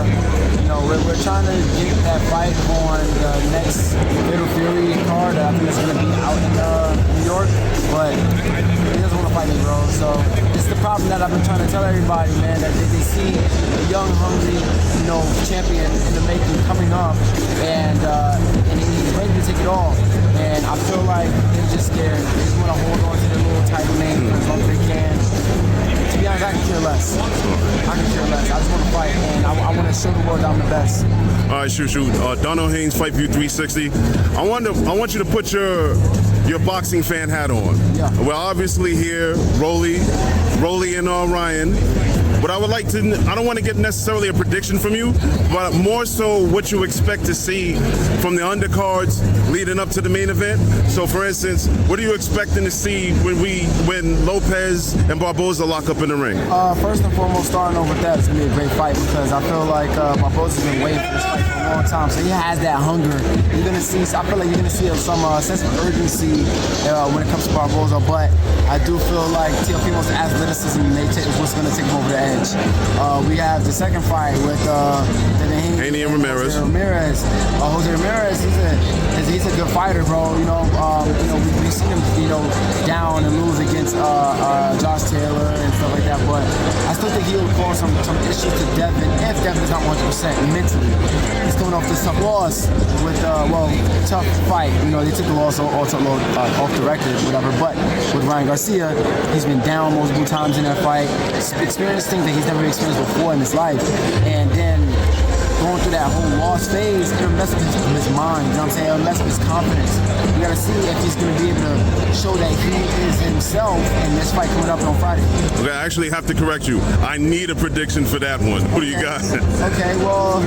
we're trying to get that fight on the next Fatal Fury card. I think it's going to be out in New York, but he doesn't want to fight me, bro. So it's the problem that I've been trying to tell everybody, man, that they see a young, hungry, champion in the making coming up, and he's ready to take it all. And I feel like they're just scared. They just want to hold on to their little title name for as long as they can. To be honest, I can care less. I just want to fight, and I want to show the world I'm the best. All right, Shu Shu. Donald Haynes, Fight View 360. I want you to put your boxing fan hat on. Yeah. We're obviously here, Rolly and Ryan. But I don't want to get necessarily a prediction from you, but more so what you expect to see from the undercards leading up to the main event. So for instance, what are you expecting to see when Lopez and Barboza lock up in the ring? First and foremost, starting over with that, it's going to be a great fight because I feel like Barboza's been waiting for this fight for a long time, so he has that hunger. I feel like you're going to see some sense of urgency when it comes to Barboza, but I do feel like Teofimo's athleticism is what's going to take him over the edge. We have the second fight with Devin Haney and Ramirez. Jose Ramirez, he's a good fighter, bro. We've seen him, down and lose against Josh Taylor and stuff like that. But I still think he'll cause some issues to Devin if Devin is not 100% mentally. He's coming off this tough loss with tough fight. They took the loss off the record, whatever. But with Ryan Garcia, he's been down multiple times in that fight. Experienced things that he's never experienced before in his life, and then going through that whole loss phase, it'll mess up his mind, you know what I'm saying? It'll mess up his confidence. We gotta see if he's gonna be able to show that he is himself in this fight coming up on Friday. Okay, I actually have to correct you. I need a prediction for that one. Who do you got? Okay, well,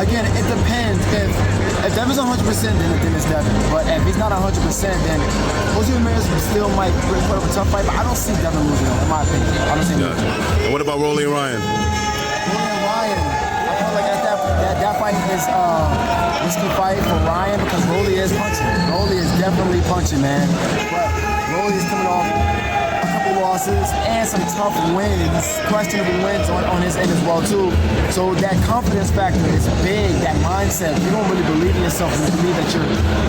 again, it depends. If Devin's 100%, then it's Devin. But if he's not 100%, then Jose Ramirez still might put up a tough fight, but I don't see Devin losing, in my opinion. I don't see him losing. And what about Rolly and Ryan? That fight is a risky fight for Ryan because Rolly is punching. Rolly is definitely punching, man. But Rolly is coming off a couple losses and some tough wins, questionable wins on his end as well too. So that confidence factor is big. That mindset. You don't really believe in yourself. You believe that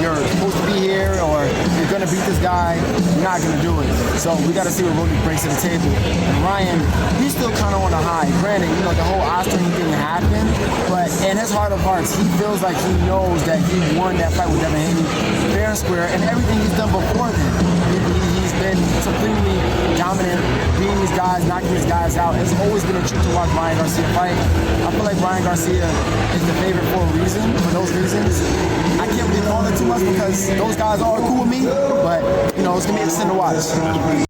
you're supposed to be here or you're gonna beat this guy. You're not gonna do it. So we got to see what Rolly brings to the table. And Ryan, he's still kind of on a high. Granted, the whole Austin didn't happen, but in his heart of hearts, he feels like he knows that he won that fight with Devin Haney fair and square, and everything he's done before then. He's been supremely dominant, beating these guys, knocking these guys out. It's always been a treat to watch Ryan Garcia fight. I feel like Ryan Garcia is the favorite for a reason. For those reasons, I can't really call it too much because those guys are cool with me, but it's gonna be interesting to watch.